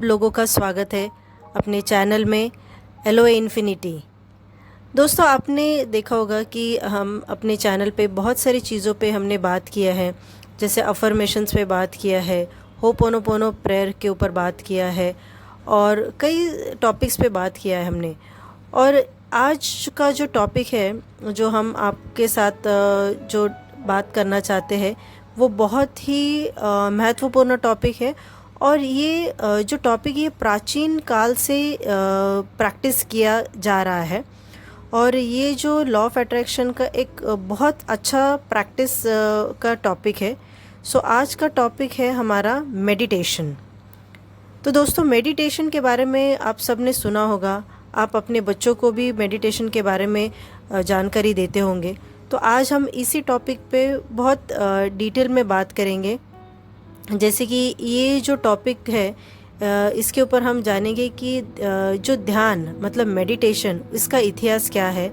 लोगों का स्वागत है अपने चैनल में एलोए इन्फिनिटी। दोस्तों, आपने देखा होगा कि हम अपने चैनल पे बहुत सारी चीज़ों पे हमने बात किया है, जैसे अफर्मेशंस पे बात किया है, होपोनोपोनो प्रेयर के ऊपर बात किया है और कई टॉपिक्स पे बात किया है हमने। और आज का जो टॉपिक है जो हम आपके साथ जो बात करना चाहते हैं वो बहुत ही महत्वपूर्ण टॉपिक है। और ये जो टॉपिक ये प्राचीन काल से प्रैक्टिस किया जा रहा है और ये जो लॉ ऑफ अट्रैक्शन का एक बहुत अच्छा प्रैक्टिस का टॉपिक है। सो आज का टॉपिक है हमारा मेडिटेशन। तो दोस्तों, मेडिटेशन के बारे में आप सब ने सुना होगा, आप अपने बच्चों को भी मेडिटेशन के बारे में जानकारी देते होंगे। तो आज हम इसी टॉपिक पे बहुत डिटेल में बात करेंगे। जैसे कि ये जो टॉपिक है इसके ऊपर हम जानेंगे कि जो ध्यान मतलब मेडिटेशन, इसका इतिहास क्या है,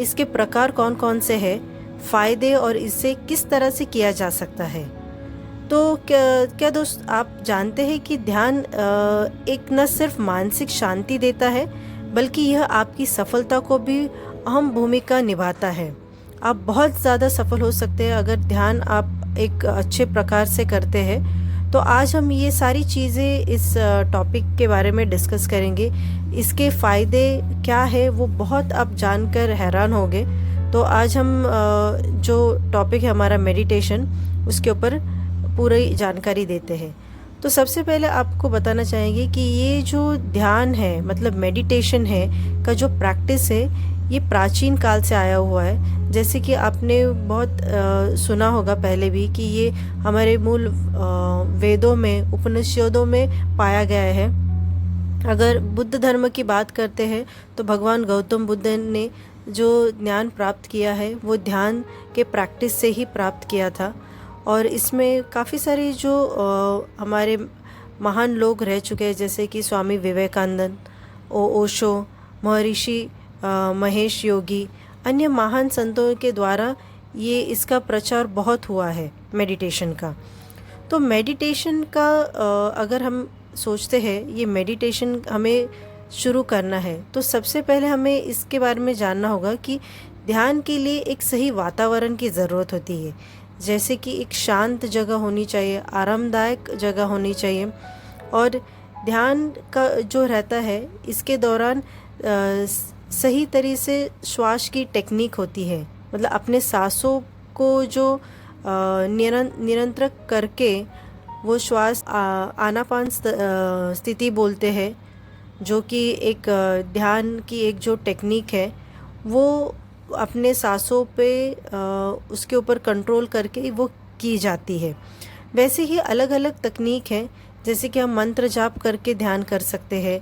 इसके प्रकार कौन कौन से हैं, फ़ायदे और इससे किस तरह से किया जा सकता है। तो क्या दोस्त आप जानते हैं कि ध्यान एक न सिर्फ मानसिक शांति देता है बल्कि यह आपकी सफलता को भी अहम भूमिका निभाता है। आप बहुत ज़्यादा सफल हो सकते हैं अगर ध्यान आप एक अच्छे प्रकार से करते हैं। तो आज हम ये सारी चीज़ें इस टॉपिक के बारे में डिस्कस करेंगे। इसके फ़ायदे क्या है वो बहुत आप जानकर हैरान होंगे। तो आज हम जो टॉपिक है हमारा मेडिटेशन, उसके ऊपर पूरी जानकारी देते हैं। तो सबसे पहले आपको बताना चाहेंगे कि ये जो ध्यान है मतलब मेडिटेशन है का जो प्रैक्टिस है ये प्राचीन काल से आया हुआ है। जैसे कि आपने बहुत सुना होगा पहले भी कि ये हमारे मूल वेदों में, उपनिषदों में पाया गया है। अगर बुद्ध धर्म की बात करते हैं तो भगवान गौतम बुद्ध ने जो ज्ञान प्राप्त किया है वो ध्यान के प्रैक्टिस से ही प्राप्त किया था। और इसमें काफ़ी सारे जो हमारे महान लोग रह चुके हैं, जैसे कि स्वामी विवेकानंद, ओशो, महर्षि महेश योगी, अन्य महान संतों के द्वारा ये इसका प्रचार बहुत हुआ है मेडिटेशन का। तो मेडिटेशन का अगर हम सोचते हैं ये मेडिटेशन हमें शुरू करना है तो सबसे पहले हमें इसके बारे में जानना होगा कि ध्यान के लिए एक सही वातावरण की ज़रूरत होती है। जैसे कि एक शांत जगह होनी चाहिए, आरामदायक जगह होनी चाहिए। और ध्यान का जो रहता है इसके दौरान सही तरीके से श्वास की टेक्निक होती है, मतलब अपने सांसों को जो नियंत्रण करके वो श्वास आनापान स्थिति बोलते हैं, जो कि एक ध्यान की एक जो टेक्निक है वो अपने सांसों पे उसके ऊपर कंट्रोल करके वो की जाती है। वैसे ही अलग अलग तकनीक है, जैसे कि हम मंत्र जाप करके ध्यान कर सकते हैं,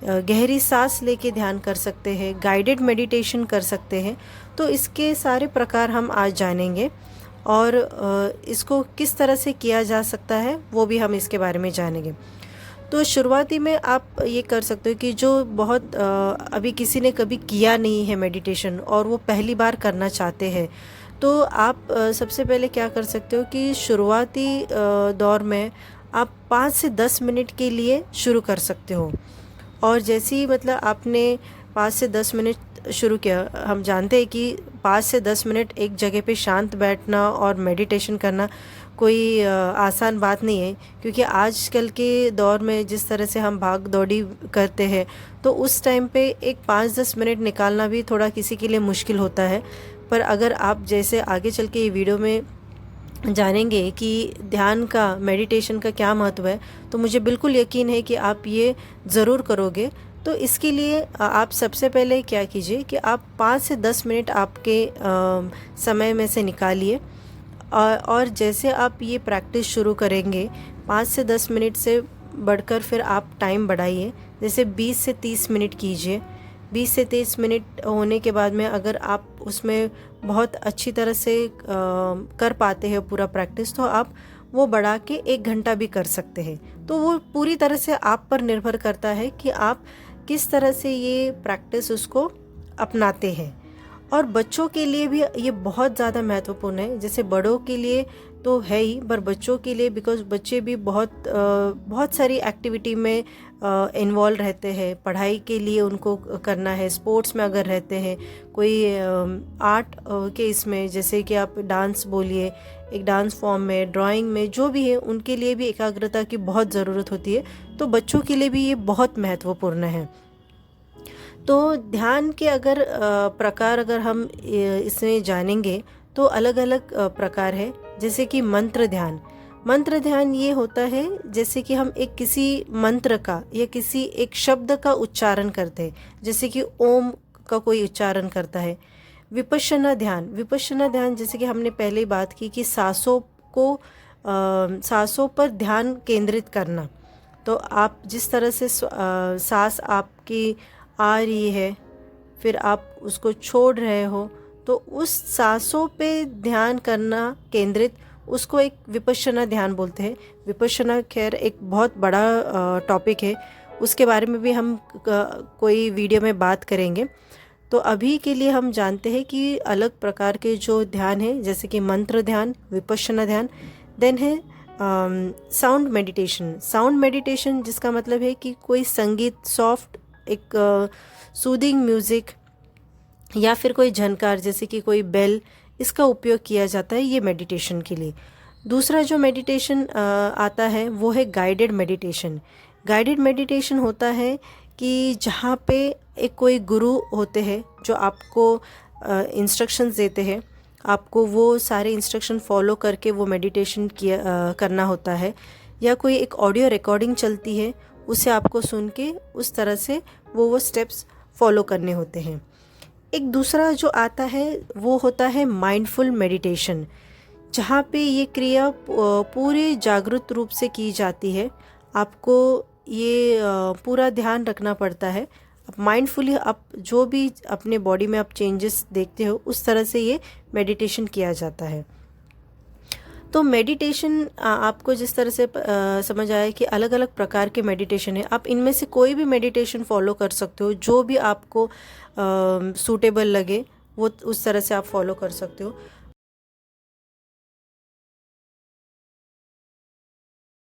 गहरी सांस लेके ध्यान कर सकते हैं, गाइडेड मेडिटेशन कर सकते हैं। तो इसके सारे प्रकार हम आज जानेंगे और इसको किस तरह से किया जा सकता है वो भी हम इसके बारे में जानेंगे। तो शुरुआती में आप ये कर सकते हो कि जो बहुत अभी किसी ने कभी किया नहीं है मेडिटेशन और वो पहली बार करना चाहते हैं, तो आप सबसे पहले क्या कर सकते हो कि शुरुआती दौर में आप 5 से 10 मिनट के लिए शुरू कर सकते हो। और जैसे ही मतलब आपने 5 से 10 मिनट शुरू किया, हम जानते हैं कि 5 से 10 मिनट एक जगह पे शांत बैठना और मेडिटेशन करना कोई आसान बात नहीं है, क्योंकि आजकल के दौर में जिस तरह से हम भाग दौड़ी करते हैं तो उस टाइम पे एक 5-10 मिनट निकालना भी थोड़ा किसी के लिए मुश्किल होता है। पर अगर आप जैसे आगे चल के ये वीडियो में जानेंगे कि ध्यान का, मेडिटेशन का क्या महत्व है, तो मुझे बिल्कुल यकीन है कि आप ये ज़रूर करोगे। तो इसके लिए आप सबसे पहले क्या कीजिए कि आप 5 से 10 मिनट आपके समय में से निकालिए और जैसे आप ये प्रैक्टिस शुरू करेंगे 5 से 10 मिनट से बढ़कर फिर आप टाइम बढ़ाइए, जैसे 20 से 30 मिनट कीजिए। 20 से 30 मिनट होने के बाद में अगर आप उसमें बहुत अच्छी तरह से कर पाते हैं पूरा प्रैक्टिस, तो आप वो बढ़ा के 1 घंटा भी कर सकते हैं। तो वो पूरी तरह से आप पर निर्भर करता है कि आप किस तरह से ये प्रैक्टिस उसको अपनाते हैं। और बच्चों के लिए भी ये बहुत ज़्यादा महत्वपूर्ण है। जैसे बड़ों के लिए तो है ही, पर बच्चों के लिए बिकॉज बच्चे भी बहुत सारी एक्टिविटी में इन्वॉल्व रहते हैं, पढ़ाई के लिए उनको करना है, स्पोर्ट्स में अगर रहते हैं, कोई आर्ट के इसमें, जैसे कि आप डांस बोलिए, एक डांस फॉर्म में, ड्राइंग में, जो भी है उनके लिए भी एकाग्रता की बहुत ज़रूरत होती है। तो बच्चों के लिए भी ये बहुत महत्वपूर्ण है। तो ध्यान के अगर प्रकार अगर हम इसमें जानेंगे तो अलग अलग प्रकार है। जैसे कि मंत्र ध्यान। मंत्र ध्यान ये होता है जैसे कि हम एक किसी मंत्र का या किसी एक शब्द का उच्चारण करते हैं, जैसे कि ओम का कोई उच्चारण करता है। विपश्यना ध्यान। विपश्यना ध्यान जैसे कि हमने पहले ही बात की कि सांसों पर ध्यान केंद्रित करना। तो आप जिस तरह से सांस आपकी आ रही है, फिर आप उसको छोड़ रहे हो, तो उस सांसों पे ध्यान करना केंद्रित, उसको एक विपश्यना ध्यान बोलते हैं। विपश्यना खैर एक बहुत बड़ा टॉपिक है, उसके बारे में भी हम कोई वीडियो में बात करेंगे। तो अभी के लिए हम जानते हैं कि अलग प्रकार के जो ध्यान है, जैसे कि मंत्र ध्यान, विपश्यना ध्यान। देन है साउंड मेडिटेशन। साउंड मेडिटेशन जिसका मतलब है कि कोई संगीत, सॉफ्ट एक सूदिंग म्यूज़िक या फिर कोई झनकार जैसे कि कोई बेल, इसका उपयोग किया जाता है ये मेडिटेशन के लिए। दूसरा जो मेडिटेशन आता है वो है गाइडेड मेडिटेशन। गाइडेड मेडिटेशन होता है कि जहाँ पे एक कोई गुरु होते हैं जो आपको इंस्ट्रक्शंस देते हैं, आपको वो सारे इंस्ट्रक्शन फॉलो करके वो मेडिटेशन करना होता है, या कोई एक ऑडियो रिकॉर्डिंग चलती है, उसे आपको सुन के उस तरह से वो स्टेप्स फॉलो करने होते हैं। एक दूसरा जो आता है वो होता है माइंडफुल मेडिटेशन, जहाँ पे ये क्रिया पूरे जागरूक रूप से की जाती है। आपको ये पूरा ध्यान रखना पड़ता है। आप माइंडफुली आप जो भी अपने बॉडी में आप चेंजेस देखते हो, उस तरह से ये मेडिटेशन किया जाता है। तो मेडिटेशन आपको जिस तरह से समझ आया कि अलग अलग प्रकार के मेडिटेशन है, आप इनमें से कोई भी मेडिटेशन फॉलो कर सकते हो, जो भी आपको सूटेबल लगे वो उस तरह से आप फॉलो कर सकते हो।